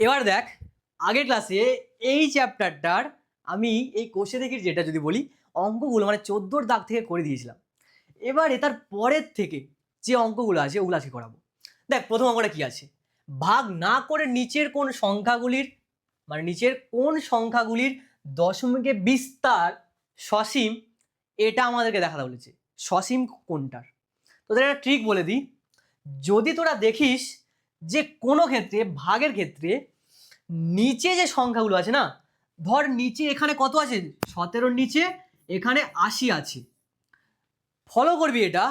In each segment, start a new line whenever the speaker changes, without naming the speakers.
এবার দেখ, আগের ক্লাসে এই চ্যাপ্টারটার আমি এই কোষে থেকে যেটা যদি বলি অঙ্কগুলো মানে 14 দাগ থেকে করে দিয়েছিলাম। এবারে তার পরের থেকে যে অঙ্কগুলো আছে ওগুলো আজকে করাবো। দেখ প্রথম অঙ্কটা কি আছে, ভাগ না করে নিচের কোন সংখ্যাগুলির মানে নিচের কোন সংখ্যাগুলির দশমিকে বিস্তার সসীম এটা আমাদেরকে দেখাতে বলেছে। সসীম কোনটার, তোদের একটা ট্রিক বলে দিই। যদি তোরা দেখিস যে কোনো ক্ষেত্রে ভাগের ক্ষেত্রে নিচে যে সংখ্যাগুলো আছে না, ধর নিচে এখানে কত আছে, 17 নিচে এখানে 80 আছে, ফলো করবি এটা।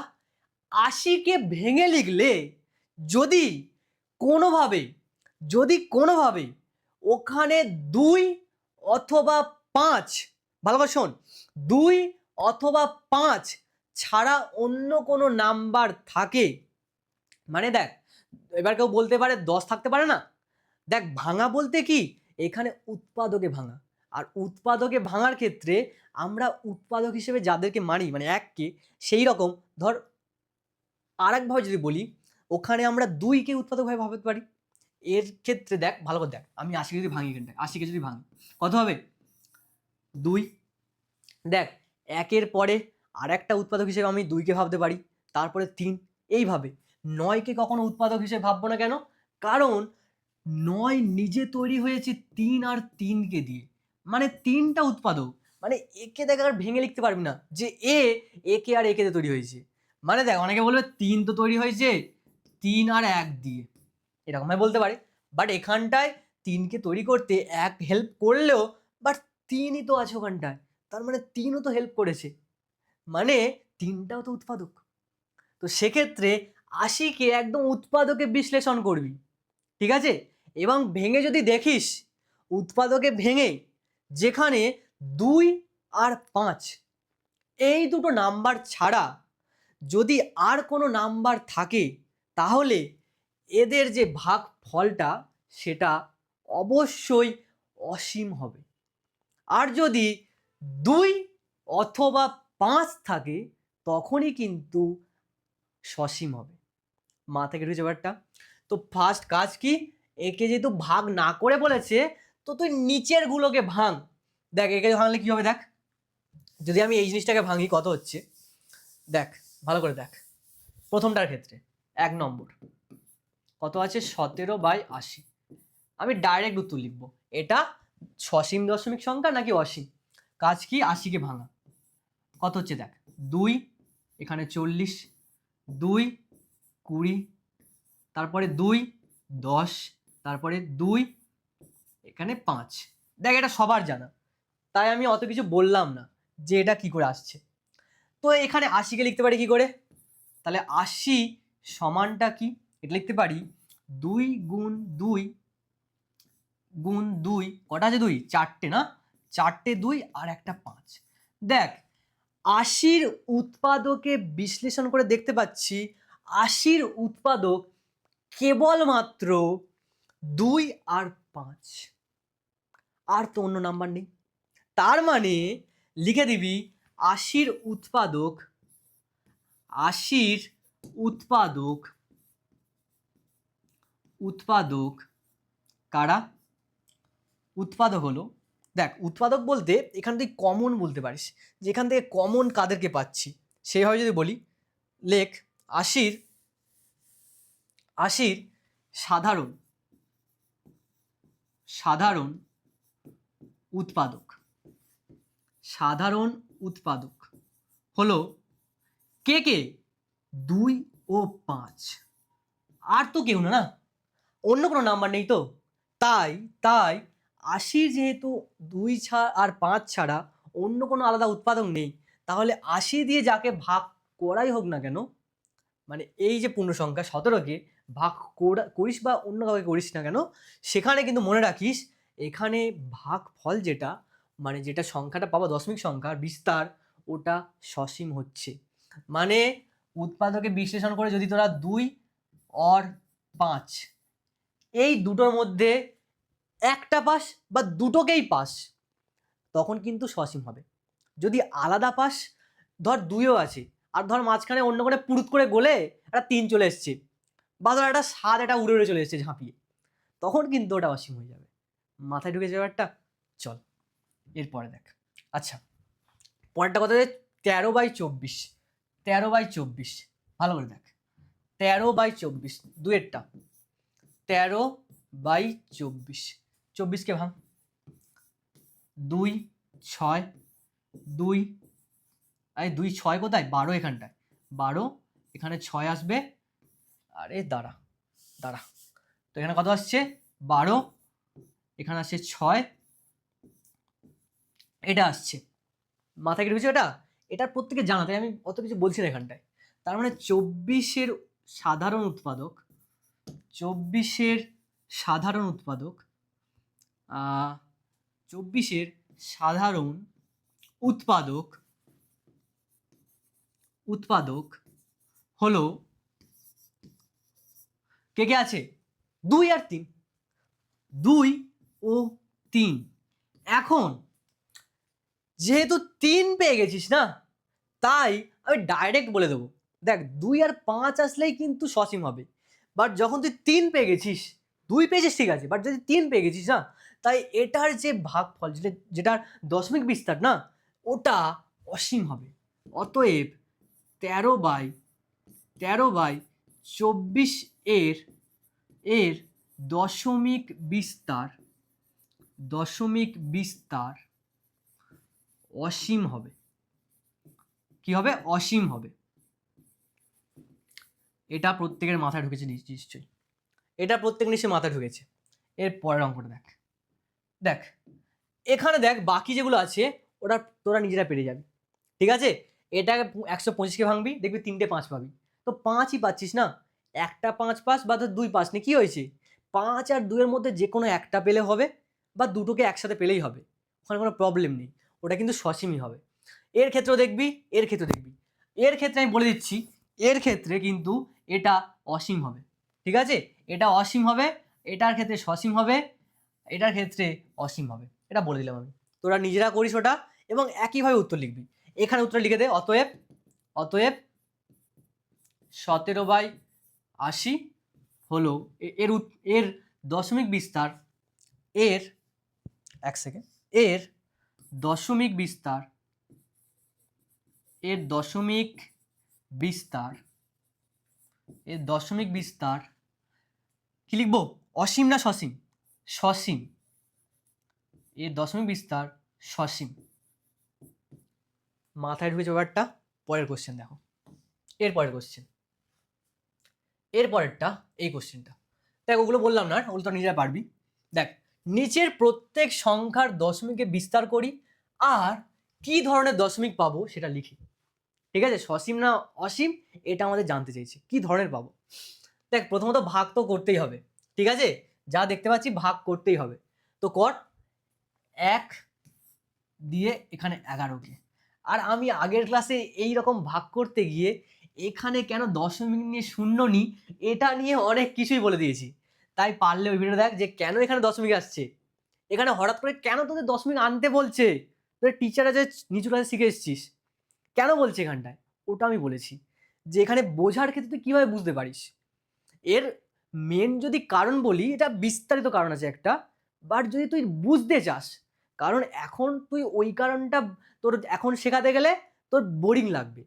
80কে ভেঙে লিখলে যদি কোনোভাবে যদি কোনোভাবে ওখানে 2 অথবা 5, ভালো করে শোন, 2 অথবা 5 ছাড়া অন্য কোনো নাম্বার থাকে, মানে দেখ এবার কেউ বলতে পারে 10 থাকতে পারে না। দেখ ভাঙা বলতে কি, এখানে উৎপাদকে ভাঙা, আর উৎপাদকে ভাঙার ক্ষেত্রে আমরা উৎপাদক হিসেবে যাদেরকে মানি মানে এককে, সেই রকম ধর আর একভাবে যদি বলি ওখানে আমরা 2কে উৎপাদকভাবে ভাবতে পারি। এর ক্ষেত্রে দেখ ভালো করে দেখ, আমি 80 যদি ভাঙি এখানটায়, 80কে যদি ভাঙি কত হবে 2। দেখ একের পরে আর একটা উৎপাদক হিসেবে আমি 2কে ভাবতে পারি, তারপরে 3, এইভাবে 9কে কখনো উৎপাদক হিসেবে ভাববো না। কেন? কারণ 9 নিজে তৈরি হয়েছে 3 আর 3কে দিয়ে, মানে 3টা উৎপাদক, মানে একে দেখ আর ভেঙে লিখতে পারবি না যে একে আর একে দিয়ে তৈরি হয়েছে। মানে দেখ অনেকে বলবে 3 তো তৈরি হয়েছে 3 আর 1 দিয়ে, এরকম ভাবে বলতে পারে। বাট এখানটায় 3কে তৈরি করতে 1 হেল্প করলেও বাট 3ই তো আছে ওখানটায়, তার মানে 3ও তো হেল্প করেছে, মানে 3টাও তো উৎপাদক। তো সেক্ষেত্রে 80কে একদম উৎপাদকে বিশ্লেষণ করবি, ঠিক আছে? এবং ভেঙে যদি দেখিস উৎপাদকে ভেঙে যেখানে 2 আর 5 এই দুটো নাম্বার ছাড়া যদি আর কোনো নাম্বার থাকে, তাহলে এদের যে ভাগ ফলটা সেটা অবশ্যই অসীম হবে। আর যদি 2 অথবা 5 থাকে তখনই কিন্তু সসীম হবে। মাথা কেটে ব্যাপারটা। তো ফার্স্ট কাজ কি, একে যেহেতু ভাগ না করে বলেছে তো তুই নিচের গুলোকে ভাঙ। দেখ একে ভাঙলে কি হবে, দেখ যদি আমি এই জিনিসটাকে ভাঙি কত হচ্ছে, দেখ ভালো করে দেখ। প্রথমটার ক্ষেত্রে 1 নম্বর কত আছে 17/80, আমি ডাইরেক্ট উত্তর লিখবো। এটা সসীম দশমিক সংখ্যা নাকি অসীম? কাজ কি, 80কে ভাঙা কত হচ্ছে দেখ, 2 এখানে 40, 2 20, তারপরে 2 10, তারপরে 2 এখানে 5। দেখ এটা সবার জানা, তাই আমি অত কিছু বললাম না যে এটা কি করে আসছে। তো এখানে 80কে লিখতে পারি কি করে, তাহলে 80 সমানটা কি, এটা লিখতে পারি 2 গুণ 2 গুণ 2, কটা আছে 2, 4টে না, 4টে 2 আর একটা 5। দেখ 80র উৎপাদকে বিশ্লেষণ করে দেখতে পাচ্ছি 80র উৎপাদক কেবলমাত্র 2 আর 5, আর তো অন্য নাম্বার নেই। তার মানে লিখে দিবি 80র উৎপাদক, 80র উৎপাদক উৎপাদক কারা? উৎপাদক হলো, দেখ উৎপাদক বলতে এখান থেকে কমন বলতে পারিস, যেখান থেকে কমন কাদেরকে পাচ্ছি সেইভাবে যদি বলি, লেখ 80র সাধারণ সাধারণ উৎপাদক, সাধারণ উৎপাদক হলো কে কে, 2 ও 5, আর তো কেউ না, অন্য কোনো নাম্বার নেই তো। তাই তাই 80 যেহেতু 2 আর 5 ছাড়া অন্য কোনো আলাদা উৎপাদক নেই, তাহলে 80 দিয়ে যাকে ভাগ করাই হোক না কেন, মানে এই যে পূর্ণ সংখ্যা 17কে ভাগ করিস বা অন্য কাউকে করিস না কেন, সেখানে কিন্তু মনে রাখিস এখানে ভাগ ফল যেটা মানে যেটা সংখ্যাটা পাবো দশমিক সংখ্যার বিস্তার, ওটা সসীম হচ্ছে। মানে উৎপাদকে বিশ্লেষণ করে যদি তোরা 2 আর 5 এই দুটোর মধ্যে একটা পাস বা দুটোকেই পাস, তখন কিন্তু সসীম হবে। যদি আলাদা পাস, ধর 2ও আছে আর ধর মাঝখানে অন্য করে পুরুত করে গোলে একটা 3 চলে এসছে, বা ধর একটা 7 এটা উড়ে উড়ে চলে এসছে ঝাঁপিয়ে, তখন কিন্তু ওটা অসীম হয়ে যাবে। মাথায় ঢুকেছে ব্যাপারটা? চল এরপরে দেখ। আচ্ছা, পরেরটা কত আছে? 13/24। 13/24, ভালো করে দেখ। 13/24 দুয়েরটা। 13/24, 24কে ভাঙ। 2 6 2, আরে 2 6 কোথায়? 12 এখানটায়, 12 এখানে 6 আসবে। আরে দাঁড়া দাঁড়া, তো এখানে কত আসছে? 12, এখানে আসছে 6, এটা আসছে। মাথায় কি ঢুকছে? এটার প্রত্যেকে জানা, তাই আমি অত কিছু বলছি না এখানটায়। তার মানে 24-এর সাধারণ উৎপাদক, 24-এর সাধারণ উৎপাদক, 24-এর সাধারণ উৎপাদক উৎপাদক হলো কে কে আছে? 2 আর 3, 2 ও 3। এখন যেহেতু 3 পেয়ে গেছিস না, তাই আমি ডাইরেক্ট বলে দেবো, দেখ 2 আর 5 আসলেই কিন্তু সসীম হবে। বাট যখন তুই 3 পেয়ে গেছিস, 2 পেয়েছিস ঠিক আছে, বাট যদি 3 পেয়ে গেছিস না, তাই এটার যে ভাগফল, যেটার দশমিক বিস্তার না, ওটা অসীম হবে। অতএব 13/24 এর দশমিক বিস্তার অসীম হবে। কি হবে? অসীম হবে। এটা প্রত্যেকের মাথায় ঢুকেছে নিশ্চয়ই, এটা প্রত্যেক নিশ্চয়ই মাথায় ঢুকেছে। এর পরের অঙ্কটা দেখ। দেখ এখানে দেখ, বাকি যেগুলো আছে ওটা তোরা নিজেরা পেরে যাবি, ঠিক আছে? এটা 125কে ভাঙবি, দেখবি 3টে 5 পাবি। তো 5ই পাচ্ছিস না, একটা 5 পাস বা 2 পাস নি, কি হয়েছে? 5 আর 2 এর মধ্যে যে কোনো একটা পেলে হবে, বা দুটোকে একসাথে পেলেই হবে, ওখানে কোনো প্রবলেম নেই, ওটা কিন্তু সসীমই হবে। এর ক্ষেত্রেও দেখবি, এর ক্ষেত্রে দেখবি। এর ক্ষেত্রে আমি বলে দিচ্ছি, এর ক্ষেত্রে কিন্তু এটা অসীম হবে, ঠিক আছে? এটা অসীম হবে, এটার ক্ষেত্রে সসীম হবে, এটার ক্ষেত্রে অসীম হবে, এটা বলে দিলাম আমি। তোরা নিজেরা করিস ওটা, এবং একইভাবে উত্তর লিখবি। এখানে উত্তর লিখে দে, অতএব 17/80 হলো এর দশমিক বিস্তার, এর এক সেকেন্ড, এর দশমিক বিস্তার, এর দশমিক বিস্তার কি লিখবো? অসীম না সসীম? সসীম। এর দশমিক বিস্তার সসীম। মাথায় ঢুকেছে ব্যাপারটা? পরের কোশ্চেন দেখো, এর পরের কোশ্চেন, এর পরেরটা এই কোশ্চেনটা দেখ। ওগুলো বললাম না, ওগুলো তো নিজেরা পারবি। দেখ, নিচের প্রত্যেক সংখ্যার দশমিকে বিস্তার করি, আর কি ধরনের দশমিক পাবো সেটা লিখি, ঠিক আছে? সসীম না অসীম, এটা আমাদের জানতে চাইছে, কি ধরনের পাবো। দেখ প্রথমত ভাগ তো করতেই হবে, ঠিক আছে? যা দেখতে পাচ্ছি ভাগ করতেই হবে, তো কর। 1 দিয়ে এখানে 11কে। আর আমি আগের ক্লাসে এই রকম ভাগ করতে গিয়ে এখানে কেন দশমিক নিয়ে শূন্য নিই, এটা নিয়ে অনেক কিছুই বলে দিয়েছি। তাই পারলে ওই ভিডিও দেখ, যে কেন এখানে দশমিক আসছে, এখানে হঠাৎ করে কেন তোদের দশমিক আনতে বলছে, তোদের টিচাররা যে নিচু ক্লাসে শিখে এসছিস, কেন বলছে এখানটায়, ওটা আমি বলেছি। যে এখানে বোঝার ক্ষেত্রে তুই কীভাবে বুঝতে পারিস। এর মেন যদি কারণ বলি, এটা বিস্তারিত কারণ আছে একটা, বাট যদি তুই বুঝতে চাস, কারণ এখন তুই ওই কারণটা তোর এখন শেখাতে গেলে তোর বোরিং লাগবে,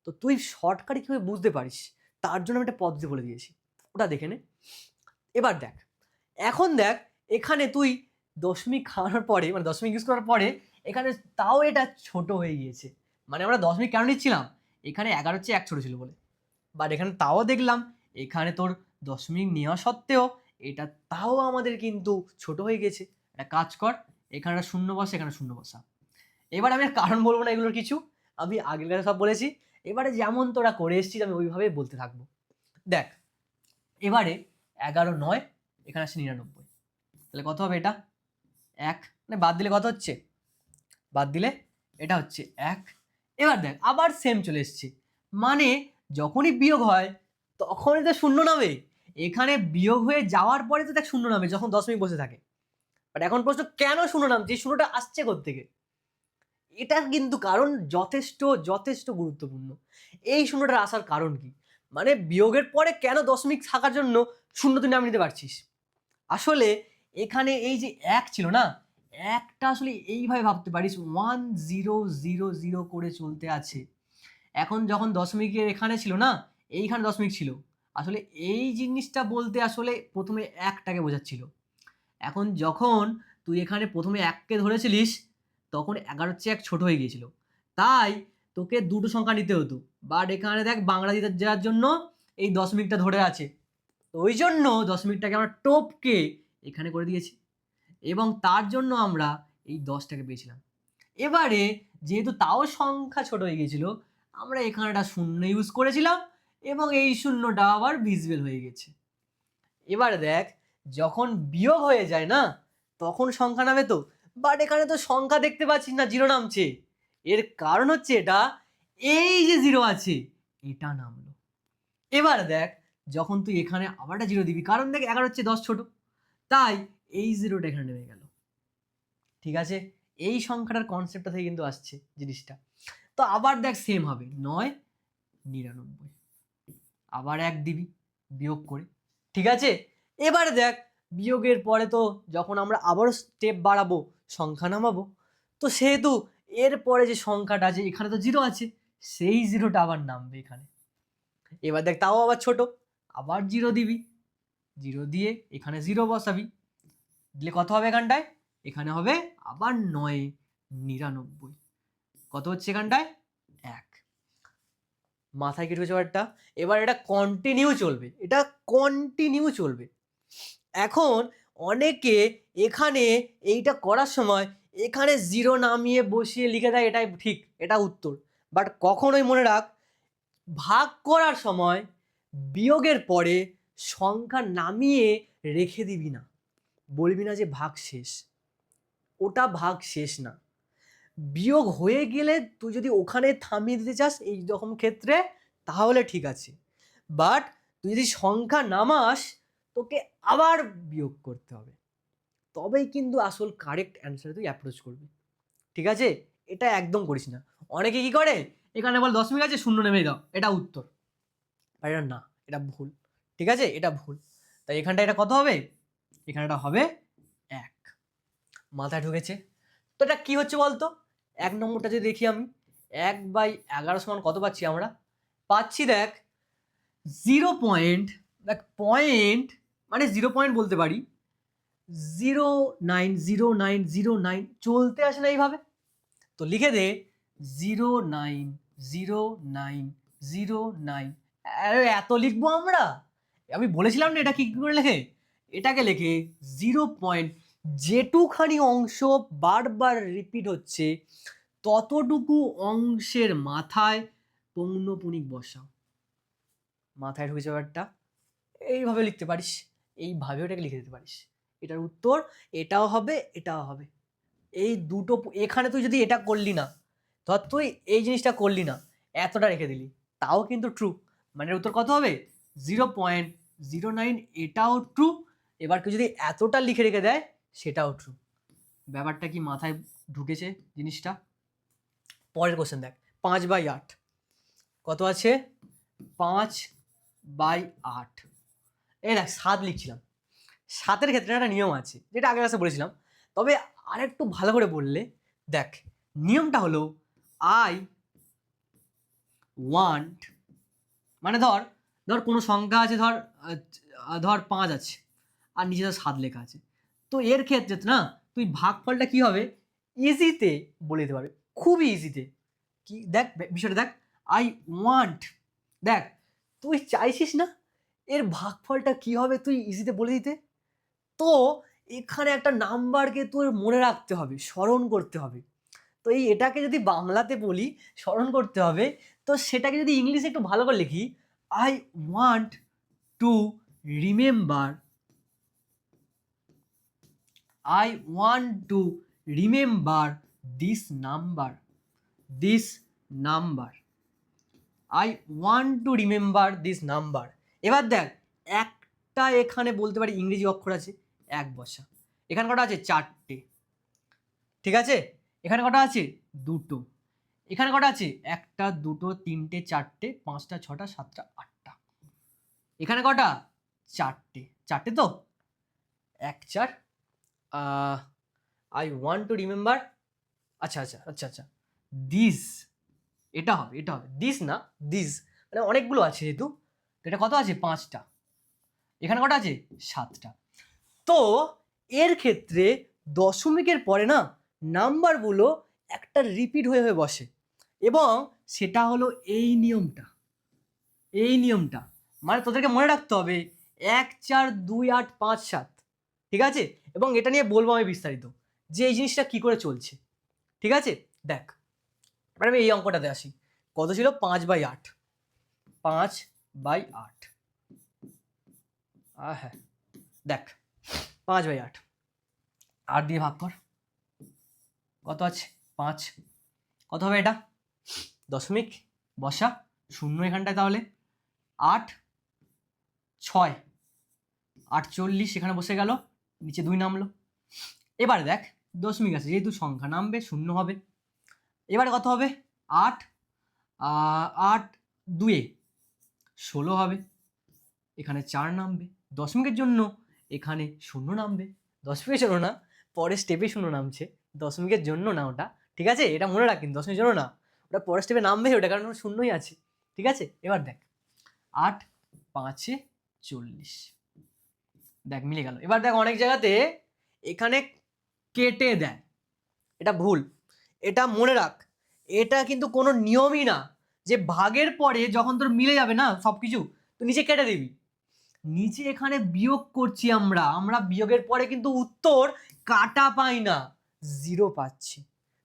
তো তুই শর্টকাটে কীভাবে বুঝতে পারিস, তার জন্য আমি একটা পদ্ধতি বলে দিয়েছি, ওটা দেখে নে। এবার দেখ, এখন দেখ এখানে তুই দশমিক খাওয়ানোর পরে, মানে দশমিক ইউজ করার পরে, এখানে তাও এটা ছোট হয়ে গিয়েছে। মানে আমরা দশমিক কেন নিচ্ছিলাম, এখানে 11 চেয়ে 1 ছোট ছিল বলে, বাট এখানে তাও দেখলাম এখানে তোর দশমিক নেওয়া সত্ত্বেও এটা তাও আমাদের কিন্তু ছোট হয়ে গেছে। একটা কাজ কর, এখানে একটা শূন্য বসা, এখানে শূন্য বসা। এবার আমি আর কারণ বলবো না এগুলোর কিছু, আমি আগের ক্লাসে সব বলেছি। এবারে যেমন তোরা করে এসেছিস আমি ওইভাবেই বলতে থাকবো। দেখ এবারে 11 9, এখানে আসছে 99, তাহলে কত হবে? এটা 1, মানে বাদ দিলে কত হচ্ছে? বাদ দিলে এটা হচ্ছে 1। এবার দেখ আবার সেম চলে এসছে, মানে যখনই বিয়োগ হয় তখনই তো শূন্য নামে, এখানে বিয়োগ হয়ে যাওয়ার পরে তো দেখ শূন্য নামে যখন দশমিক বসে থাকে। বাট এখন প্রশ্ন, কেন শূন্য নামছে, শূন্যটা আসছে কোত্থেকে? এটা কিন্তু কারণ যথেষ্ট যথেষ্ট গুরুত্বপূর্ণ। এই শূন্যটার আসার কারণ কি, মানে বিয়োগের পরে কেন দশমিক থাকার জন্য শূন্য তুই নামিয়ে নিতে পারছিস, আসলে এখানে এই যে এক ছিল না, একটা আসলে এইভাবে ভাবতে পারিস 1000 করে চলতে আছে। এখন যখন দশমিকের এখানে ছিল না, এইখানে দশমিক ছিল, আসলে এই জিনিসটা বলতে আসলে প্রথমে একটাকে বোঝাচ্ছিল। এখন যখন তুই এখানে প্রথমে এককে ধরেছিলিস, তখন 11 ছোট হয়ে গিয়েছিল, তাই তোকে দুটো সংখ্যা নিতে হতো। বাট এখানে দেখ বাংলা দিতে যাওয়ার জন্য এই দশমিকটা ধরে আছে, তো ওই জন্য দশমিকটাকে আমরা টপকে এখানে করে দিয়েছি, এবং তার জন্য আমরা এই 10টাকে পেয়েছিলাম। এবারে যেহেতু তাও সংখ্যা ছোট হয়ে গিয়েছিল, আমরা এখানে একটা শূন্য ইউজ করেছিলাম, এবং এই শূন্যটা আবার ভিজিবল হয়ে গেছে। এবারে দেখ, যখন বিয়োগ হয়ে যায় না, তখন সংখ্যা নামে তো, বাট এখানে তো সংখ্যা দেখতে পাচ্ছিস না, জিরো নামছে। এর কারণ হচ্ছে এটা, এই যে জিরো আছে এটা নামলো। এবার দেখ, যখন তুই এখানে আবার একটা জিরো দিবি, কারণ দেখ 11 10 ছোট, তাই এই জিরোটা এখানে নেমে গেল। ঠিক আছে, এই সংখ্যাটার কনসেপ্টটা থেকে কিন্তু আসছে জিনিসটা। তো আবার দেখ সেম হবে 9 99, আবার এক দিবি বিয়োগ করে। ঠিক আছে, এবারে দেখ বিয়োগের পরে তো যখন আমরা আবারও স্টেপ বাড়াবো, সংখ্যা নামাবো, তো সেহেতু এর পরে যে সংখ্যাটা আছে এখানে তো জিরো আছে, সেই জিরোটা আবার নামবে এখানে। এবার দেখ তাও আবার ছোট, আবার জিরো দিবি, জিরো দিয়ে এখানে জিরো বসাবি, দিলে কত হবে এখানটায়? এখানে হবে আবার 9 99। কত হচ্ছে এখানটায়? 1। মাথায় কি ঢুকেছে ব্যাপারটা? এবার এটা কন্টিনিউ চলবে, এটা কন্টিনিউ চলবে। এখন অনেকে এখানে এইটা করার সময় এখানে জিরো নামিয়ে বসিয়ে লিখে দেয়, এটাই ঠিক, এটা উত্তর। বাট কখনোই মনে রাখ, ভাগ করার সময় বিয়োগের পরে সংখ্যা নামিয়ে রেখে দিবি না, বলবি না যে ভাগ শেষ, ওটা ভাগ শেষ না। বিয়োগ হয়ে গেলে তুই যদি ওখানে থামিয়ে দিতে চাস এই রকম ক্ষেত্রে, তাহলে ঠিক আছে, বাট তুই যদি সংখ্যা নামাস, তোকে আবার বিয়োগ করতে হবে, তবেই কিন্তু আসল কারেক্ট অ্যান্সারে তুই অ্যাপ্রোচ করবি। ঠিক আছে, এটা একদম করিস না। অনেকে কি করে, এখানে বল দশমিক আছে শূন্য নেমে দাও, এটা উত্তর, আর এটা না, এটা ভুল। ঠিক আছে, এটা ভুল। তাই এখানটা এটা কত হবে? এখানেটা হবে 1। মাথায় ঢুকেছে? তো এটা কি হচ্ছে বলতো? 1 নম্বরটা যদি দেখি আমি, 1/11 সমান কত পাচ্ছি আমরা? পাচ্ছি দেখ 0. দেখ পয়েন্ট মানে 0 বলতে পারি, 090909 চলতে আসে না এইভাবে, তো লিখে দে 090909। আরে এত লিখবো আমরা? আমি বলেছিলাম না এটা কি করে লেখে, এটাকে লেখে 0. যেটুখানি অংশ বারবার রিপিট হচ্ছে, ততটুকু অংশের মাথায় পৌনঃপুনিক বসাও। মাথায় ঢুকেছে ব্যাপারটা? এইভাবে লিখতে পারিস, এইভাবে ওটাকে লিখে দিতে পারিস। এটার উত্তর এটাও হবে, এটাও হবে। এই দুটো এখানে তুই যদি এটা করলি না, ধর তুই এই জিনিসটা করলি না, এতটা রেখে দিলি, তাও কিন্তু ট্রু, মানে উত্তর কত হবে? 0.09, এটাও ট্রু। এবার কেউ যদি এতটা লিখে রেখে দেয়, সেটাও ট্রু। ব্যাপারটা কি মাথায় ঢুকেছে জিনিসটা? পরের কোশ্চেন দেখ, 5/8 কত আছে? 5/8, এই দেখ 7 লিখছিলাম। 7-এর ক্ষেত্রে একটা নিয়ম আছে, যেটা আগের ক্লাসে বলেছিলাম, তবে আরেকটু ভালো করে বললে, দেখ নিয়মটা হলো আই ওয়ান্ট, মানে ধর ধর কোনো সংখ্যা আছে, ধর 5 আছে, আর নিচে ধর 7 লেখা আছে, তো এর ক্ষেত্রে না তুই ভাগফলটা কি হবে ইজিতে বলে দিতে পারবে, খুবই ইজিতে। কি দেখ বিষয়টা দেখ, আই ওয়ান্ট, দেখ তুই চাইছিস না এর ভাগফলটা কি হবে তুই ইজিতে বলে দিতে, তো এখানে একটা নাম্বারকে তোর মনে রাখতে হবে, স্মরণ করতে হবে। তো এটাকে যদি বাংলাতে বলি স্মরণ করতে হবে, তো সেটাকে যদি ইংলিশে একটু ভালো করে লিখি, I want to remember, I want to remember this number, this number, I want to remember this number. এবার দেখ একটা এখানে বলতে পারি ইংরেজি অক্ষর আছে, এক বসা, এখানে কটা আছে? 4টে। ঠিক আছে, এখানে কটা আছে? 2টো। এখানে কটা আছে? 1টা 2টো 3টে 4টে 5টা 6টা 7টা 8টা। এখানে কটা? 4টে। 4টে তো? 1 4 আই ওয়ান্ট টু রিমেম্বার, আচ্ছা আচ্ছা আচ্ছা আচ্ছা, দিস, এটা হবে দিস না দিস, মানে অনেকগুলো আছে যেহেতু, তো এটা কত আছে 5টা, এখানে কটা আছে 7টা। তো এর ক্ষেত্রে দশমিকের পরে না নাম্বারগুলো একটা রিপিট হয়ে হয়ে বসে, এবং সেটা হলো এই নিয়মটা মানে তোদেরকে মনে রাখতে হবে 1 4 2 8 5 7, ঠিক আছে? এবং এটা নিয়ে বলবো আমি বিস্তারিত যে এই জিনিসটা কি করে চলছে, ঠিক আছে? দেখ, এবার আমি এই অঙ্কটাতে আসি, কত ছিল 5/8, 5/8, হ্যাঁ দেখ 5/8, 8 দিয়ে ভাগ কর, কত আছে 5, কত হবে এটা দশমিক, বসা শূন্য এখানটায়, তাহলে 8 6 48 এখানে বসে গেল, নিচে 2 নামলো। এবার দেখ দশমিক আছে যেহেতু সংখ্যা নামবে শূন্য হবে, এবারে কত হবে 8 8 2 16 হবে, এখানে 4 নামবে, দশমিকের জন্য এখানে শূন্য নামবে, দশমিকের জন্য না, পরের স্টেপে শূন্য নামছে, দশমিকের জন্য না ওটা, ঠিক আছে? এটা মনে রাখ, কিন্তু দশমিকের জন্য না, ওটা পরের স্টেপে নামবে ওটা, কারণ ওটা শূন্যই আছে, ঠিক আছে? এবার দেখ 8 5 40, দেখ মিলে গেল। এবার দেখ অনেক জায়গাতে এখানে কেটে দেয়, এটা ভুল, এটা মনে রাখ, এটা কিন্তু কোনো নিয়মই না যে ভাগের পরে যখন তোর মিলে যাবে না সব কিছু, তো নিচে কেটে দিবি, নিচে এখানে বিয়োগ করছি আমরা বিয়োগের পরে কিন্তু উত্তর কাটা পাই না, 0 পাচ্ছি,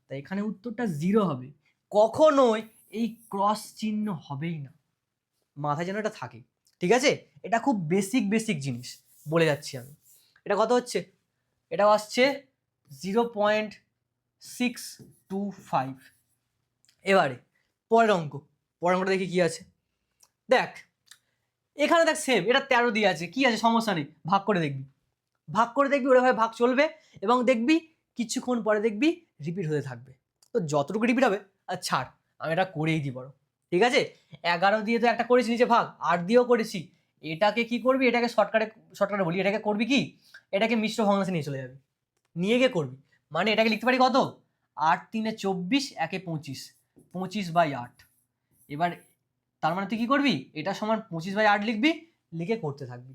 তাই এখানে উত্তরটা 0 হবে, কখনোই এই ক্রস চিহ্ন হবেই না, মাথায় যেন এটা থাকে, ঠিক আছে? এটা খুব বেসিক জিনিস বলে যাচ্ছি আমি। এটা কত হচ্ছে, এটা আসছে 0.625। এবারে পরের অঙ্কটা দেখি কি আছে, দেখ এখানে দেখ সেম, এটা 13 দিয়ে আছে, কি আছে সমস্যা নেই, ভাগ করে দেখবি ওরকমভাবে ভাগ চলবে, এবং দেখবি কিছুক্ষণ পরে দেখবি রিপিট হতে থাকবে, তো যতটুকু রিপিট হবে আর ছাড়, আমি এটা করেই দিই বড়, ঠিক আছে? 11 দিয়ে তো একটা করেছি নিচে ভাগ, 8 দিয়েও করেছি, এটাকে কি করবি, এটাকে শর্টকাটে বলি, এটাকে করবি কি, এটাকে মিশ্র ভগ্নাংশে নিয়ে চলে যাবি, নিয়ে গিয়ে করবি, মানে এটাকে লিখতে পারি কত 8 3 24, 1 25, 25/8, এবার তার মানে তুই কি করবি, এটা সমান 25/8 লিখবি, লিখে করতে থাকবি,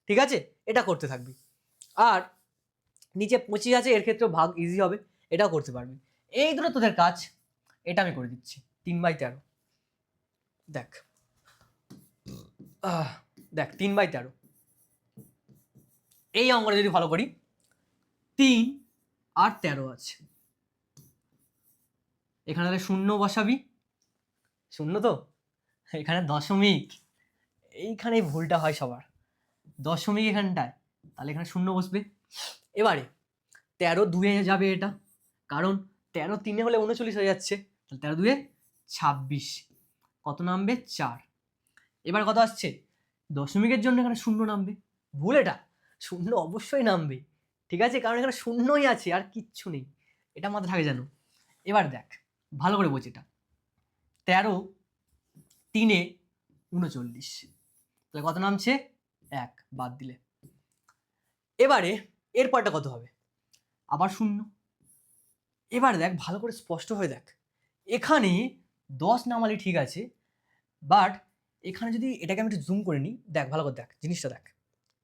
ঠিক আছে? এটা করতে থাকবি, আর নিচে 25 আছে, এর ক্ষেত্রে ভাগ ইজি হবে, এটাও করতে পারবি, এই দুটো তোদের কাজ, এটা আমি করে দিচ্ছি 3/13, দেখ দেখ 3/13, এই অঙ্কটা যদি ফলো করি 3 আর 13 আছে, এখানে তাহলে শূন্য বসাবি, শূন্য তো, এখানে দশমিক, এইখানে ভুলটা হয় সবার, দশমিক এখানটায়, তাহলে এখানে শূন্য বসবে। এবারে 13 2-এ যাবে এটা, কারণ 13 3-এ হলে 39 হয়ে যাচ্ছে, তাহলে 13 2-এ 26, কত নামবে 4, এবার কত আসছে দশমিকের জন্য এখানে শূন্য নামবে, ভুল এটা, শূন্য অবশ্যই নামবে, ঠিক আছে? কারণ এখানে শূন্যই আছে আর কিচ্ছু নেই, এটা মাথায় থাকে জানো। এবার দেখ ভালো করে বোঝ, এটা 13 3-এ 39, তাহলে কত নামছে 1, বাদ দিলে, এবারে এরপরটা কত হবে আবার শূন্য, এবার দেখ ভালো করে স্পষ্ট হয়ে দেখ, এখানে 10 নামালি ঠিক আছে, বাট এখানে যদি এটাকে আমি একটু জুম করে নিই, দেখ ভালো করে দেখ জিনিসটা, দেখ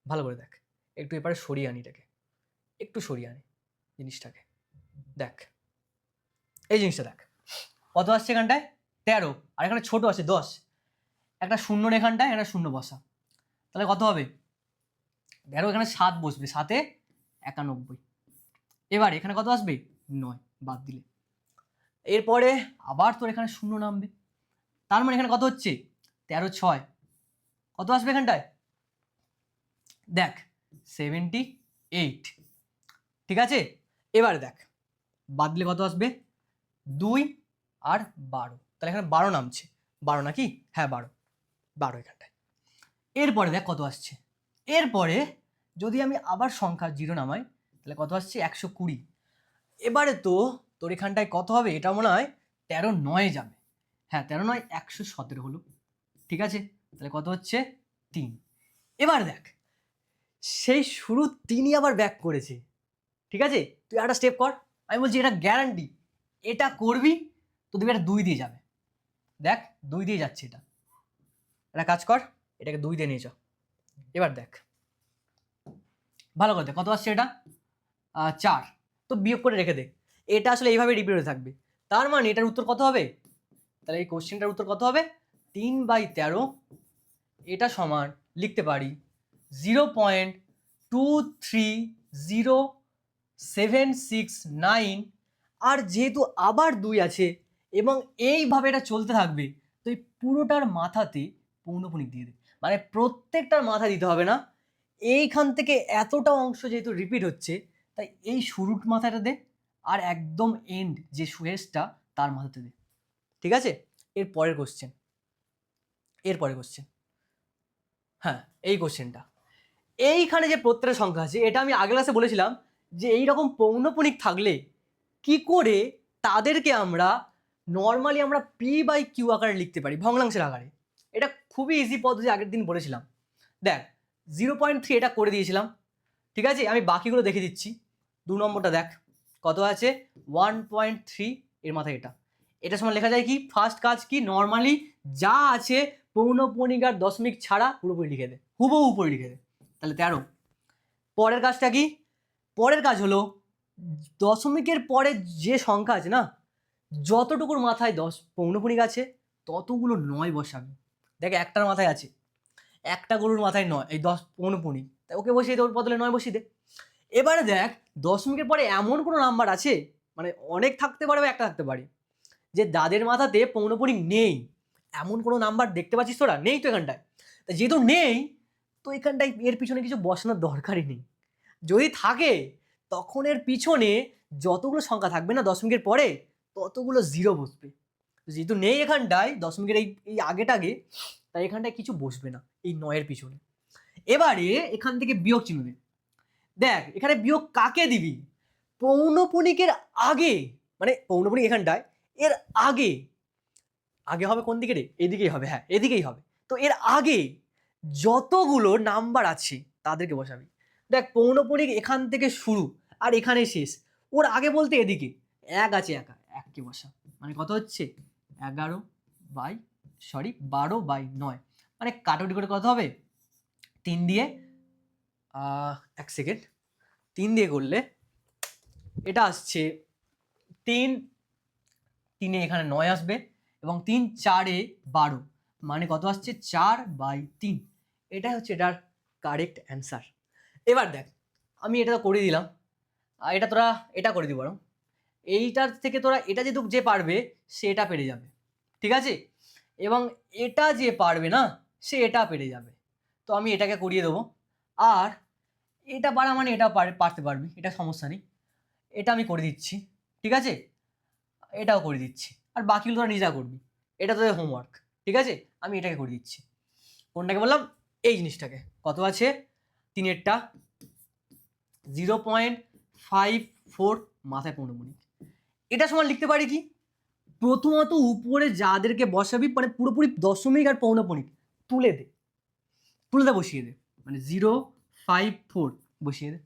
ভালো করে দেখ, একটু এপারে সরিয়ে আনি, এটাকে একটু সরিয়ে আনি জিনিসটাকে, দেখ এই জিনিসটা দেখ কত আসছে এখানটায় 13, আর এখানে ছোট আছে 10, একটা শূন্য এখানটায়, একটা শূন্য বসা, তাহলে কত হবে 13, এখানে 7 বসবে, 7-এ 91, এবার এখানে কত আসবে 9, বাদ দিলে, এরপরে আবার তোর এখানে শূন্য নামবে, তার মানে এখানে কত হচ্ছে 13 6, কত আসবে এখানটায় দেখ 78, ঠিক আছে? এবার দেখ বাদ দিলে কত আসবে 2 আর 12, তাহলে এখানে 12 নামছে, 12 নাকি, হ্যাঁ 12 এখানটায়। এরপরে দেখ কত আসছে, এরপরে যদি আমি আবার সংখ্যা 0 নামাই, তাহলে কত আসছে 120, এবারে তো তোর এখানটায় কত হবে, এটা মনে হয় 13 9-এ যাবে, হ্যাঁ 13 9 117 হলো, ঠিক আছে? তাহলে কত হচ্ছে 3, এবার দেখ সেই শুরু তিনি আবার ব্যাক করেছে। ঠিক আছে, তুই একটা স্টেপ কর, আমি বলছি এটা গ্যারান্টি, এটা করবি তো তুমি এটা 2 দিয়ে যাবে। দেখ 2 দিয়ে যাচ্ছে, এটা একটা কাজ কর, এটাকে 2 দিয়ে নিয়ে যাও। এবার দেখ ভালো করে দেখ কত আসছে এটা, 4। তো বিয়োগ করে রেখে দে, এটা আসলে এইভাবে রিপিট হতে থাকবে। তার মানে এটার উত্তর কত হবে, তাহলে এই কোশ্চেনটার উত্তর কত হবে, 3/13। এটা সমান লিখতে পারি 0.23079। আর যেহেতু আবার 2 আছে এবং এইভাবে এটা চলতে থাকবে, তো এই পুরোটার মাথাতে পৌনঃপুনিক দিয়ে দে, মানে প্রত্যেকটার মাথা দিতে হবে না, এইখান থেকে এতটা অংশ যেহেতু রিপিট হচ্ছে, তাই এই শুরুর মাথাটা দে, আর একদম এন্ড যে শেষটা তার মাথাতে দে। ঠিক আছে, এর পরের কোশ্চেন, হ্যাঁ এই কোশ্চেনটা, এইখানে যে প্রত্যেকটা সংখ্যা আছে, এটা আমি আগের ক্লাসে বলেছিলাম যে এই রকম পৌনঃপুনিক থাকলে কি করে তাদেরকে আমরা নর্মালি আমরা p/q আকারে লিখতে পারি, ভগ্নাংশের আকারে। এটা খুবই ইজি পদ্ধতি, আগের দিন বলেছিলাম। দেখ 0.3 এটা করে দিয়েছিলাম, ঠিক আছে, আমি বাকিগুলো দেখে দিচ্ছি। 2 নম্বরটা দেখ কত আছে, 1.3, এর মাথায় এটা, এটা সময় লেখা যায় কি, ফার্স্ট কাজ কি, নর্মালি যা আছে পৌনঃপুনিক আর দশমিক ছাড়া পুরোপুরি লিখে দে, হুবহু উপরে লিখে দে, তাহলে 13। পরের কাজটা কি, পরের কাজ হলো দশমিকের পরে যে সংখ্যা আছে না, যতটুকুর মাথায় 10 পৌনঃপুনিক আছে ততগুলো 9 বসাবে। দেখ একটার মাথায় আছে, একটা গরুর মাথায় 9, এই 10 পৌনঃপুনিক, তাই ওকে বসিয়ে দে, ওর বদলে 9 বসিয়ে দে। এবারে দেখ দশমিকের পরে এমন কোনো নাম্বার আছে, মানে অনেক থাকতে পারে বা একটা থাকতে পারে, যে যাদের মাথাতে পৌনঃপুনিক নেই, এমন কোনো নাম্বার দেখতে পাচ্ছিস তোরা, নেই তো এখানটায়। তা যেহেতু নেই, তো এখানটায় এর পিছনে কিছু বসানোর দরকারই নেই। যদি থাকে তখন এর পিছনে যতগুলো সংখ্যা থাকবে না দশমিকের পরে, ততগুলো 0 বসবে। যেহেতু নেই এখানটায় দশমিকের এই এই আগেটাগে, তাই এখানটায় কিছু বসবে না এই 9-এর পিছনে। এবারে এখান থেকে বিয়োগ চিহ্ন দে। দেখ এখানে বিয়োগ কাকে দিবি, পৌনঃপুনিকের আগে, মানে পৌনঃপুনিক এখানটায়, এর আগে, আগে হবে কোন দিকে রে, এদিকেই হবে, হ্যাঁ এদিকেই হবে। তো এর আগে যতগুলো নাম্বার আছে তাদেরকে বসাবি। দেখ পৌনঃপুনিক এখান থেকে শুরু আর এখানে শেষ, ওর আগে বলতে এদিকে 1 আছে, একা 1কে বসা, মানে কত হচ্ছে 12/9, মানে কাটাকুটি করে কত হবে, 3 দিয়ে 1 সেকেন্ড, 3 দিয়ে করলে এটা আসছে 3, 3-এ এখানে 9 আসবে এবং 3-4-এ 12, মানে কত আসছে 4/3। এটাই হচ্ছে এটার কারেক্ট অ্যান্সার। এবার দেখ আমি এটা তো করে দিলাম, আর এটা তোরা এটা করে দিই বরং, এইটার থেকে তোরা এটা যেহেতু যে পারবে সে এটা পেরে যাবে, ঠিক আছে, এবং এটা যে পারবে না সে এটা পেরে যাবে। তো আমি এটাকে করিয়ে দেবো, আর এটা পারা মানে এটা পারতে পারবি, এটা সমস্যা নেই, এটা আমি করে দিচ্ছি, ঠিক আছে, এটাও করে দিচ্ছি, আর বাকিগুলো তোরা নিজেরা করবি, এটা তোদের হোমওয়ার্ক, ঠিক আছে। আমি এটাকে করে দিচ্ছি, কোনটাকে বললাম, এই জিনিসটাকে, কত আছে 3-এরটা 0.54 মাথায় পৌনঃপুনিক। এটা সমান লিখতে পারি কি, প্রথমত উপরে যাদেরকে বসাবি মানে পুরোপুরি দশমিক আর পৌনঃপুনিক তুলে দে, বসিয়ে দে, মানে 0.54 বসিয়ে দে।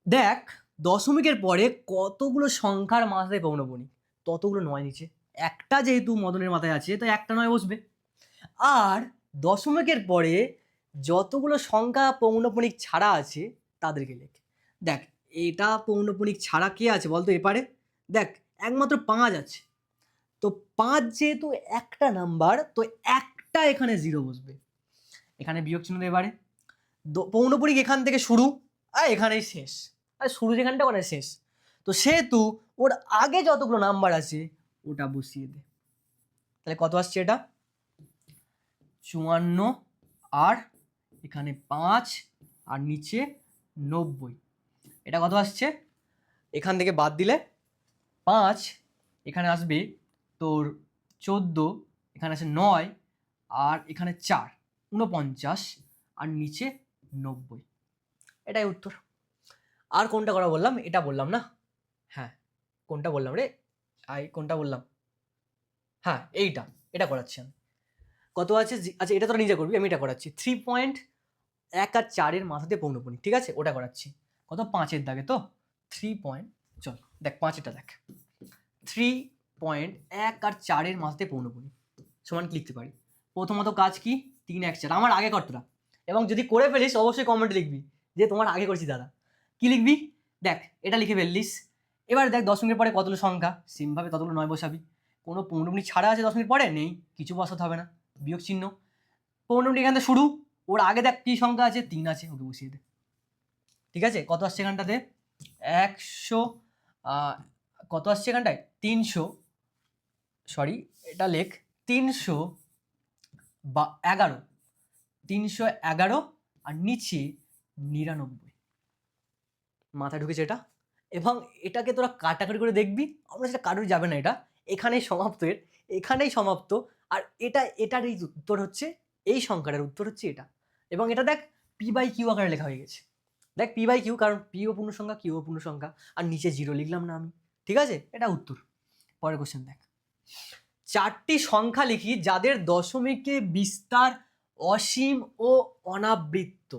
দেখ দশমিকের পরে কতগুলো সংখ্যার মাথায় পৌনঃপুনিক, ততগুলো 9 নিচে, একটা যেহেতু মদনের মাথায় আছে তো একটা 9 বসবে। আর দশমিকের পরে যতগুলো সংখ্যা পৌনঃপুনিক ছাড়া আছে তাদেরকে লেখ। দেখ এটা পৌনঃপুনিক ছাড়া কে আছে বলতো এপারে, দেখ একমাত্র 5 আছে, তো 5 যেহেতু একটা নাম্বার, তো একটা এখানে 0 বসবে, এখানে বিয়োগ চিহ্ন এবারে, পৌনঃপুনিক এখান থেকে শুরু আর এখানেই শেষ, আর শুরু যেখানটা ওখানে শেষ, তো সেহেতু ওর আগে যতগুলো নাম্বার আছে ওটা বসিয়ে দে। তাহলে কত আসছে এটা 54, আর এখানে 5 আর নিচে 90, এটা কত আসছে, এখান থেকে বাদ দিলে 5 এখানে আসবে তোর 14, এখানে আছে 9 আর এখানে 4, 49 আর নিচে 90, এটাই উত্তর। আর কোনটা করা বললাম, এটা বললাম না, হ্যাঁ কোনটা বললাম রে, কোনটা বললাম, হ্যাঁ এইটা, এটা করাচ্ছি আমি। কত আছে, আচ্ছা এটা তোরা নিজে করবি, আমি এটা করাচ্ছি 3. 1 আর 4-এর মাথাতে পৌনপুনি, ঠিক আছে? ওটা করাচ্ছি। কত? 5-এর দাগে তো 3 পয়েন্ট, চল দেখ 5-এটা দেখ, 3.1 আর 4-এর মাথাতে পৌনপুনি সমান কি লিখতে পারি? প্রথমত কাজ কি? 3 1 4, আমার আগে কর তোরা, এবং যদি করে ফেলিস অবশ্যই কমেন্টে লিখবি যে তোমার আগে করেছি দাদা। কি লিখবি? দেখ এটা লিখে ফেললিস। এবার দেখ দশমিকের পরে কতগুলো সংখ্যা, সেমভাবে ততগুলো 9 বসাবি। কোনো পৌনপুনি ছাড়া আছে দশমিকের পরে? নেই, কিছু বসাতে হবে না, বিয়োগ চিহ্ন। পৌনপুনি এখান থেকে শুরু, ওর আগে দেখ কি সংখ্যা আছে? 3 আছে, ওকে বসিয়ে দে। ঠিক আছে, কত আসছে এখানটাতে? 100, কত আসছে এখানটায়? 300, সরি এটা লেখ 311, 311 আর নিচে 99, মাথায় ঢুকেছে এটা? এবং এটাকে তোরা কাটাকাটি করে দেখবি, আমরা সেটা কারোর যাবে না, এটা এখানেই সমাপ্ত, এখানেই সমাপ্ত। আর এটার এই উত্তর হচ্ছে, এই সংখ্যাটার উত্তর হচ্ছে এটা। এবং এটা দেখ p/q আকারে লেখা হয়ে গেছে। দেখ p/q, কারণ p ও পূর্ণ সংখ্যা, q ও পূর্ণ সংখ্যা, আর নিচে 0 লিখলাম না আমি, ঠিক আছে? এটা উত্তর। পরের কোশ্চেন দেখ, 4টি সংখ্যা লিখি যাদের দশমিকে বিস্তার অসীম ও অনাবৃত্ত।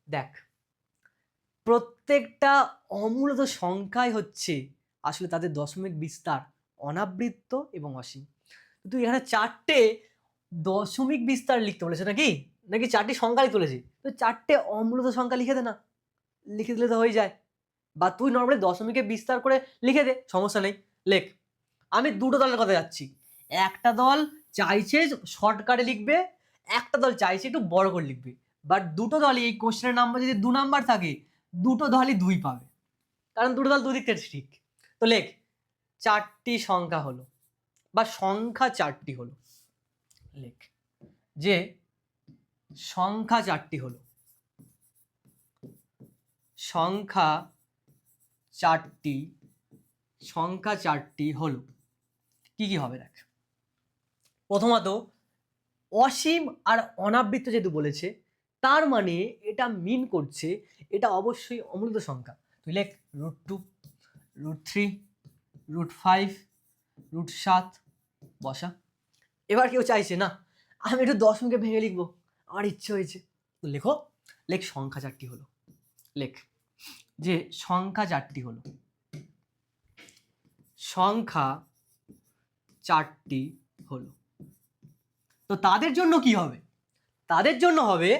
দেখ প্রত্যেকটা অমূলত সংখ্যাই হচ্ছে আসলে তাদের দশমিক বিস্তার অনাবৃত্ত এবং অসীম। তুই এখানে 4টে দশমিক বিস্তার লিখতে বলেছে নাকি, নাকি 4টি সংখ্যা লিখতে বলেছে? তো 4টে অমূলত সংখ্যা লিখে দে না, লিখে দিলে তো হয়ে যায়। বা তুই নর্মালি দশমিকে বিস্তার করে লিখে দে, সমস্যা নেই, লেখ। আমি দুটো দলের কথা যাচ্ছি, একটা দল চাইছে শর্টকাটে লিখবে, একটা দল চাইছে একটু বড় করে লিখবে। বাট দুটো দলই এই কোশ্চেনের নাম্বার যদি 2 নাম্বার থাকে, দুটো দলই 2 পাবে, কারণ দুটো দল দুদিক থেকে ঠিক। তো লেখ 4টি সংখ্যা হলো, বা সংখ্যা 4টি হলো, লেখ যে সংখ্যা 4টি হলো, সংখ্যা 4টি, সংখ্যা 4টি হলো। কি কি হবে দেখ, প্রথমত অসীম আর অনাবৃত্ত যেহেতু বলেছে, তার মানে এটা মিন করছে এটা অবশ্যই অমূলত সংখ্যা। তুই লেখ √2, √3, √5, √7 বসা। এবার কেউ চাইছে না আমি একটু দশমিকে ভেঙে লিখবো, আমার ইচ্ছে হয়েছে, তো লেখো, লেখ সংখ্যা 4টি হলো, লেখ যে সংখ্যা 4টি হলো, সংখ্যা 4টি হলো। তো তাদের জন্য কি হবে? তাদের জন্য হবে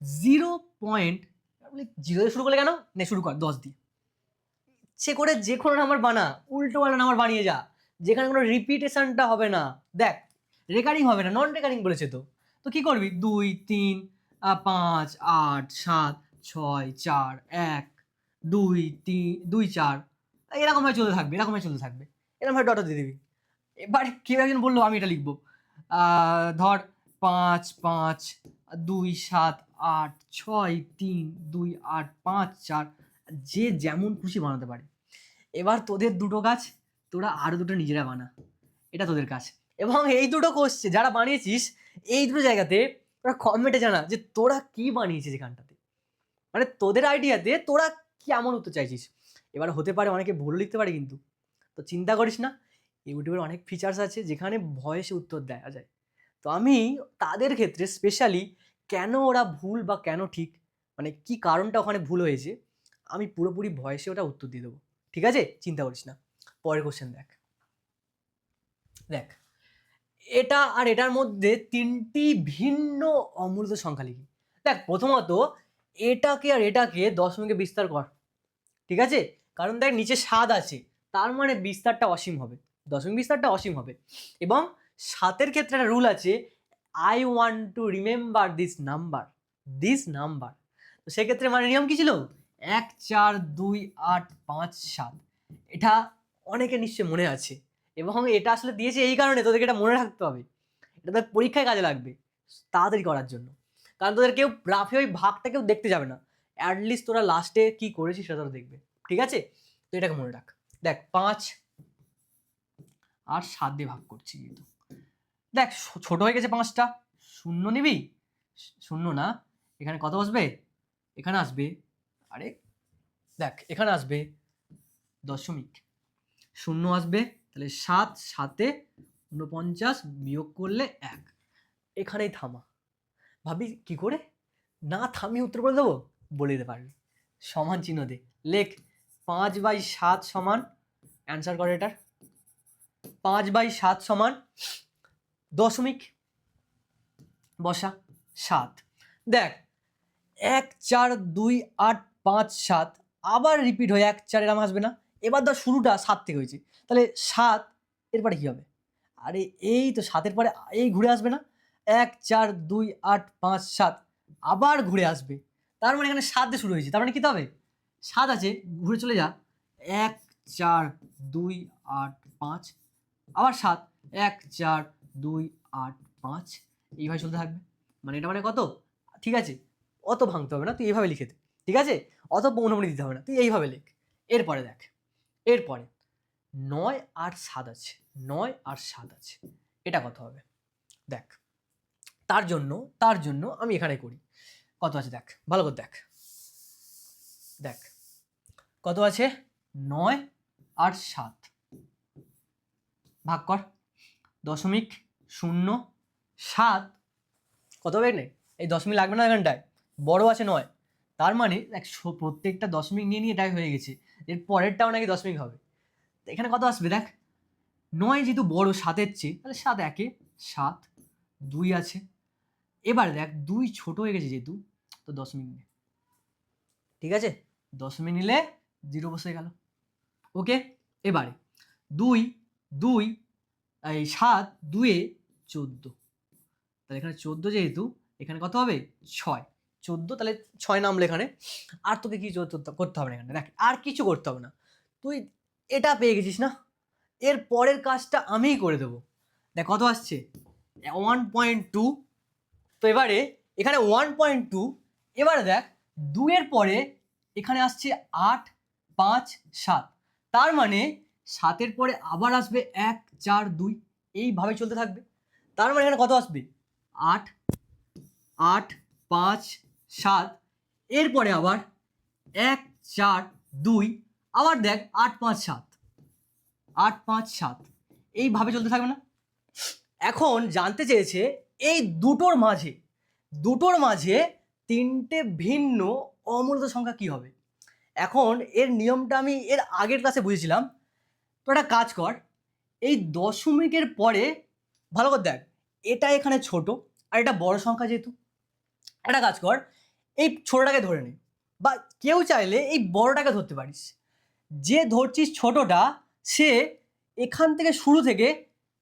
0.0 শুরু করলে কেন? নে শুরু কর 10 দিয়ে, ইচ্ছে করে যে কোনো নাম্বার বানা, উল্টো পাল্টা নাম্বার বানিয়ে যা, যেখানে কোনো রিপিটেশনটা হবে না। দেখ রেকারিং হবে না, নন রেকারিং বলেছে তো। তো কি করবি? 2 3 5 8 7 6 4 1 2 3 2 4, এরকম ভাবে চলতে থাকবে, এরকম ভাবে চলতে থাকবে, এরকম ভাবে ডট দিয়ে দিবি। এবার কেউ একজন বললো আমি এটা লিখবো, ধর 5 5 2 7 8 6 3 2 8 5 4, যে যেমন খুশি বানাতে পারে। এবার তোদের দুটো কাজ, তোরা আরো দুটো নিজেরা বানা, এটা তোদের কাজ। এবং এই দুটো কোশ্চেন যারা বানিয়েছিস, এই দুটো জায়গাতে তোরা কমেন্টে জানা যে তোরা কি বানিয়েছিস এখানটাতে, মানে তোদের আইডিয়াতে তোরা কেমন উত্তর চাইছিস। এবার হতে পারে অনেকে ভুল লিখতে পারে, কিন্তু তো চিন্তা করিস না, ইউটিউবের অনেক ফিচার্স আছে যেখানে ভয়েসে উত্তর দেওয়া যায়। তো আমি তাদের ক্ষেত্রে স্পেশালি কেন ওরা ভুল বা কেন ঠিক, মানে কি কারণটা ওখানে ভুল হয়েছে, আমি পুরোপুরি ভয়েসে ওটা উত্তর দিয়ে দেবো, ঠিক আছে? চিন্তা করিস না। পরের কোশ্চেন দেখ, দেখ এটা আর এটার মধ্যে 3টি ভিন্ন অমূলত সংখ্যা লিখি। দেখ প্রথমত এটাকে আর এটাকে দশমিকে বিস্তার কর, ঠিক আছে? কারণ দেখ নিচে 7 আছে, তার মানে বিস্তারটা অসীম হবে, দশমিক বিস্তারটা অসীম হবে। এবং 7-এর ক্ষেত্রে একটা রুল আছে, I want to remember this number. তো সেক্ষেত্রে মানে নিয়ম কি ছিল? 1 4 2 8 5 7, এটা অনেকে নিশ্চয়ই মনে আছে। এবং এটা আসলে দিয়েছে এই কারণে তোদেরকে এটা মনে রাখতে হবে, এটা তোদের পরীক্ষায় কাজে লাগবে তাড়াতাড়ি করার জন্য। কারণ তোদের কেউ গ্রাফে ওই ভাগটা কেউ দেখতে যাবে না, অ্যাটলিস্ট তোরা লাস্টে কি করেছিস সেটা তোরা দেখবে, ঠিক আছে? তো এটাকে মনে রাখ। দেখ 5 আর 7 দিয়ে ভাগ করছি, কিন্তু দেখ ছোট হয়ে গেছে 5টা, শূন্য নিবি, শূন্য না, এখানে কত বসবে? এখানে আসবে, আরে দেখ এখানে আসবে দশমিক, শূন্য আসবে, তাহলে 7 7-এ 49 বিয়োগ করলে 1, এখানেই থামা। ভাবি কি করে? না থামিয়ে উত্তর বলে দেবো, বলে দিতে পারবি। সমান চিহ্ন দে, লেখ 5/7 সমান, অ্যান্সার করে এটার 5/7 সমান দশমিক, বসা 7। দেখ 1 4 2 8 5 7 আবার রিপিট হয়ে 1 4 এরকম আসবে না? এবার ধর শুরুটা 7 থেকে হয়েছে, তাহলে 7 এরপরে কি হবে? আরে এই তো 7-এর পরে এই ঘুরে আসবে না? 1 4 2 8 5 7 আবার ঘুরে আসবে, তার মানে এখানে 7 দিয়ে শুরু হয়েছে, তার মানে কি হবে? 7 আছে, ঘুরে চলে যা 1 4 2 8 5 আবার 7 1 4 2 8 5 এইভাবে চলতে থাকবে। মানে এটা মানে কত? ঠিক আছে, অত ভাঙতে হবে না, তুই এইভাবে লিখে দে, ঠিক আছে? অত পৌনমনি দিতে হবে না, তুই এইভাবে লেখ। এরপরে দেখ, এরপরে 9 আর 7 আছে, 9 আর 7 আছে, এটা কত হবে? দেখ তার জন্য আমি এখানে করি। কত আছে দেখ, ভালো করে দেখ, দেখ কত আছে? 9 আর 7 ভাগ কর, 0.07 কত হবে? নেই এই দশমিক লাগবে না এখানটায়, বড় আছে 9, তার মানে দেখ প্রত্যেকটা দশমিক নিয়ে নিয়ে এটাই হয়ে গেছে, এর পরেরটাও নাকি দশমিক হবে। তো এখানে কত আসবে দেখ, 9 যেহেতু বড় 7-এর চেয়ে, তাহলে 7 1-এ 7, 2 আছে, এবার দেখ 2 ছোট হয়ে গেছে যেহেতু, তো দশমিক নে, ঠিক আছে? দশমিক নিলে 0 বসে গেল, ওকে। এবারে 2 2 এই 7 2-এ 14, তাহলে এখানে 14 যেহেতু, এখানে কত হবে? 6, 14, তাহলে 6 নামলে এখানে। আর তোকে কি করতে হবে না এখানে, দেখ আর কিছু করতে হবে না, তুই এটা পেয়ে গেছিস না, এর পরের কাজটা আমিই করে দেবো। দেখ কত আসছে? 1.2। তো এবারে এখানে 1.2, এবারে দেখ 2-এর পরে এখানে আসছে 8 5 7, তার মানে 7-এর পরে আবার আসবে 1 4 2, এইভাবে চলতে থাকবে। তার মানে এখানে কত আসবে? 8 8 5 7, এরপরে আবার 1 4 2, আবার দেখ 8 5 7 8 5 7, এইভাবে চলতে থাকবে না? এখন জানতে চেয়েছে এই দুটোর মাঝে তিনটে ভিন্ন অমূলত সংখ্যা কি হবে। এখন এর নিয়মটা আমি এর আগের ক্লাসে বুঝেছিলাম। তো একটা কাজ কর, এই দশমিকের পরে ভালো করে দেখ, এটা এখানে ছোট আর এটা বড় সংখ্যা যেহেতু, একটা কাজ কর, এই ছোটটাকে ধরে নে, বা কেউ চাইলে এই বড়টাকে ধরতে পারিস। যে ধরছিস ছোটটা, সে এখান থেকে শুরু থেকে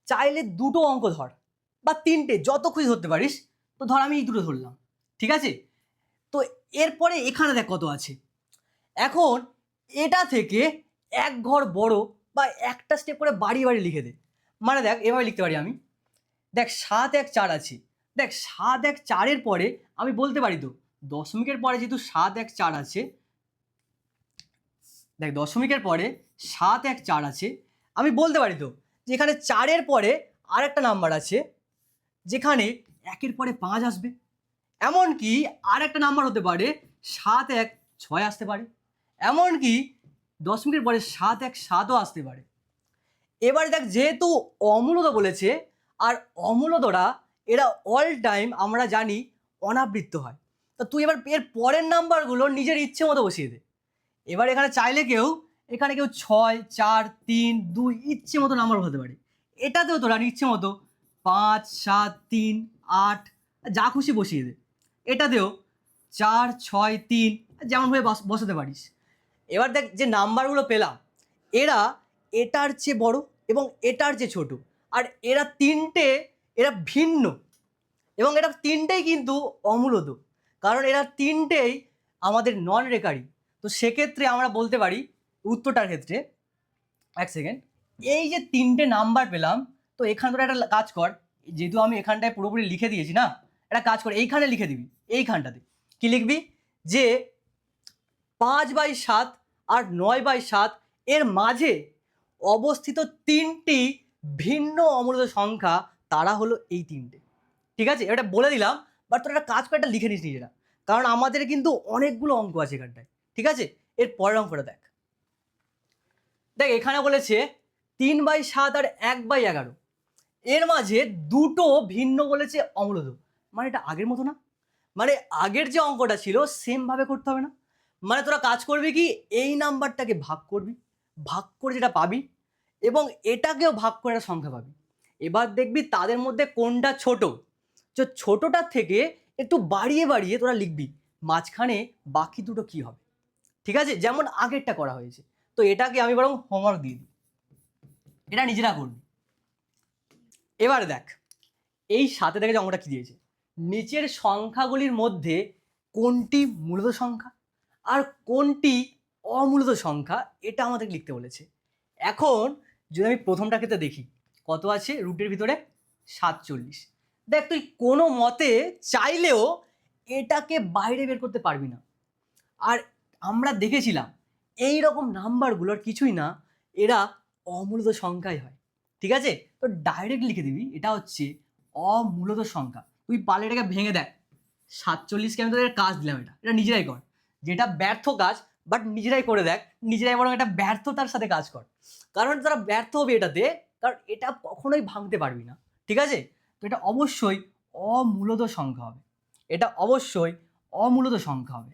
চাইলে দুটো অঙ্ক ধর, বা তিনটে, যত খুশি ধরতে পারিস। তো ধর আমি এই দুটো ধরলাম, ঠিক আছে? তো এরপরে এখানে দেখ কত আছে। এখন এটা থেকে এক ঘর বড় বা একটা স্টেপ করে বাড়িয়ে বাড়িয়ে লিখে দে। মানে দেখ এভাবে লিখতে পারি আমি, দেখ 7 1 4 আছে, দেখ 7 1 4-এর পরে আমি বলতে পারি তো, দশমিকের পরে যেহেতু 7 1 4 আছে, দেখ দশমিকের পরে 7 1 4 আছে, আমি বলতে পারি তো যে এখানে 4-এর পরে আর একটা নাম্বার আছে যেখানে 1-এর পরে 5 আসবে। এমনকি আর একটা নাম্বার হতে পারে 7 1 6 আসতে পারে, এমনকি দশমিকের পরে 7 1 7ও আসতে পারে। এবারে দেখ যেহেতু অমূলত বলেছে, আর অমূলতরা এরা অল টাইম আমরা জানি অনাবৃত্ত হয়, তা তুই এবার এর পরের নাম্বারগুলো নিজের ইচ্ছে মতো বসিয়ে দে। এবার এখানে চাইলে এখানে কেউ 6 4 3 2 ইচ্ছে মতো নাম্বার হতে পারে, এটাতেও তোরা ইচ্ছে মতো 5 7 3 8 যা খুশি বসিয়ে দে, এটাতেও 4 6 3 যেমনভাবে বসাতে পারিস। এবার দেখ যে নাম্বারগুলো পেলাম, এরা এটার চেয়ে বড় এবং এটার চেয়ে ছোট, আর এরা ভিন্ন, এবং এরা তিনটেই কিন্তু অমূলত, কারণ এরা তিনটেই আমাদের নন রেকারিং। তো সেক্ষেত্রে আমরা বলতে পারি উত্তরটার ক্ষেত্রে, এক সেকেন্ড, এই যে তিনটে নাম্বার পেলাম, তো এখান থেকে একটা কাজ কর, যেহেতু আমি এখানটায় পুরোপুরি লিখে দিয়েছি না, একটা কাজ কর এইখানে লিখে দিবি, এইখানটাতে কি লিখবি, যে 5/7 আর 9/7 এর মাঝে অবস্থিত তিনটি ভিন্ন অমূলত সংখ্যা, তারা হলো এই তিনটে। ঠিক আছে, এটা বলে দিলাম, বাট তোর একটা কাজ করে এটা লিখে নিস নিজেরা, কারণ আমাদের কিন্তু অনেকগুলো অঙ্ক আছে এখানটায়। ঠিক আছে, এর পরের অঙ্কটা দেখ, দেখ এখানে বলেছে 3/7 আর 1/11, এর মাঝে দুটো ভিন্ন বলেছে অমূলত, মানে এটা আগের মতো না? মানে আগের যে অঙ্কটা ছিল সেম ভাবে করতে হবে না, মানে তোরা কাজ করবি কি, এই নাম্বারটাকে ভাগ করবি, ভাগ করে যেটা পাবি এবং এটাকেও ভাগ করে একটা সংখ্যা পাবি। এবার দেখবি তাদের মধ্যে কোনটা ছোট, যে ছোটটার থেকে একটু বাড়িয়ে বাড়িয়ে তোরা লিখবি, মাঝখানে বাকি দুটো কি হবে। ঠিক আছে, যেমন আগেরটা করা হয়েছে। তো এটাকে আমি বরং হোমওয়ার্ক দিয়ে দিই, এটা নিজেরা করবি। এবার দেখ এই সাথে থেকে যে অঙ্কটা কি দিয়েছে, নিচের সংখ্যাগুলির মধ্যে কোনটি মূলত সংখ্যা আর কোনটি অমূলত সংখ্যা, এটা আমাদের লিখতে বলেছে। এখন যদি আমি প্রথমটা ক্ষেত্রে দেখি কত আছে রুটের ভিতরে 47, দেখ তুই কোনো মতে চাইলেও এটাকে বাইরে বের করতে পারবি না। আর আমরা দেখেছিলাম এই রকম নাম্বারগুলোর কিছুই না, এরা অমূলত সংখ্যাই হয়। ঠিক আছে, তো ডাইরেক্ট লিখে দিবি এটা হচ্ছে অমূলত সংখ্যা। তুই পারলে এটাকে ভেঙে দেখ, 47কে আমি তোদের কাজ দিলাম, এটা নিজেরাই কর, যেটা ব্যর্থ কাজ বাট নিজেরাই করে দেখ, নিজেরাই বরং এটা ব্যর্থতার সাথে কাজ কর, কারণ তারা ব্যর্থ হবে এটাতে, কারণ এটা কখনোই ভাঙতে পারবি না। ঠিক আছে, তো এটা অবশ্যই অমূলত সংখ্যা হবে, এটা অবশ্যই অমূলত সংখ্যা হবে,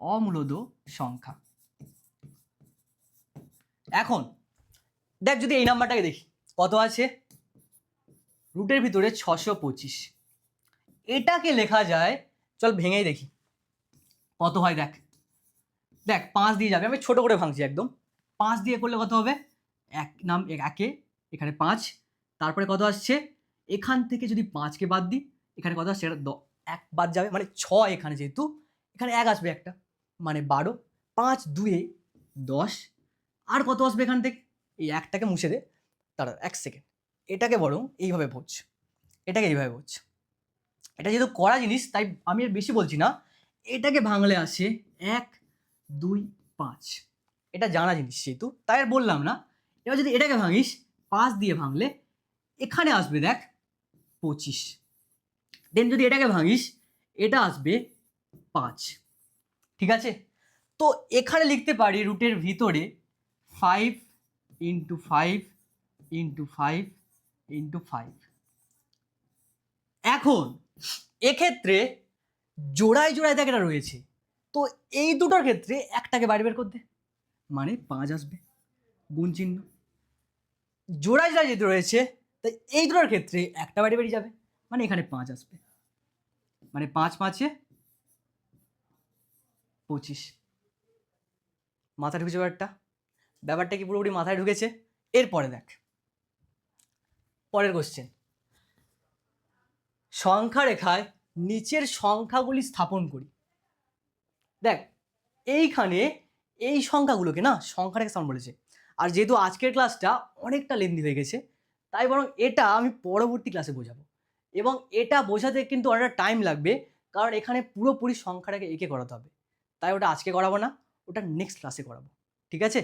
অমূলত সংখ্যা। এখন দেখ যদি এই নাম্বারটাকে দেখি কত আছে রুটের ভিতরে 625, এটাকে লেখা যায়, চল ভেঙেই দেখি কত হয়। দেখ দেখ 5 দিয়ে যাবে, আমি ছোট করে ভাঙছি একদম। 5 দিয়ে করলে কত হবে, এক নাম একে, এখানে 5, তারপরে কত আসছে, এখান থেকে যদি 5কে বাদ দিই এখানে কত আসছে, এটা 1 বাদ যাবে, মানে 6, এখানে যেহেতু এখানে 1 আসবে একটা, মানে 12, 5 2 10, আর কত আসবে এখান থেকে, এই একটাকে মুছে দে, দাঁড়া 1 সেকেন্ড, এটাকে বরং এইভাবে বোঝ, এটাকে এইভাবে বোঝ, এটা যেহেতু করা জিনিস তাই আমি আর বেশি বলছি না, এটাকে ভাঙলে আসে 1 2 5, এটা জানা জিনিস যেহেতু তাই আর বললাম না। এবার যদি এটাকে ভাঙিস 5 দিয়ে ভাঙলে এখানে আসবে দেখ 25, দেন যদি এটাকে ভাঙিস এটা আসবে 5। ঠিক আছে, তো এখানে লিখতে পারি রুটের ভিতরে 5 ইন্টু 5 ইন্টু 5 ইন্টু 5। এখন এক্ষেত্রে জোড়ায় জোড়ায় দেখ এটা রয়েছে, তো এই দুটোর ক্ষেত্রে একটাকে বাইরে বের করতে, মানে 5 আসবে, গুণ চিহ্ন। জোড়ায় জোড়ায় যেহেতু রয়েছে তাই এই দুটোর ক্ষেত্রে একটা বাইরে বেরিয়ে যাবে, মানে এখানে 5 আসবে, মানে 5 5 25। মাথায় ঢুকেছে ব্যাপারটা কি পুরোপুরি মাথায় ঢুকেছে? এরপরে দেখ পরের কোশ্চেন, সংখ্যা রেখায় নিচের সংখ্যাগুলি স্থাপন করি। দেখ এইখানে এই সংখ্যাগুলোকে না সংখ্যা রেখা স্থাপন বলেছে, আর যেহেতু আজকের ক্লাসটা অনেকটা লেন্দি হয়ে গেছে তাই বরং এটা আমি পরবর্তী ক্লাসে বোঝাবো, এবং এটা বোঝাতে কিন্তু অনেকটা টাইম লাগবে, কারণ এখানে পুরোপুরি সংখ্যাটাকে এঁকে করাতে হবে, তাই ওটা আজকে করাবো না, ওটা নেক্সট ক্লাসে করাবো। ঠিক আছে।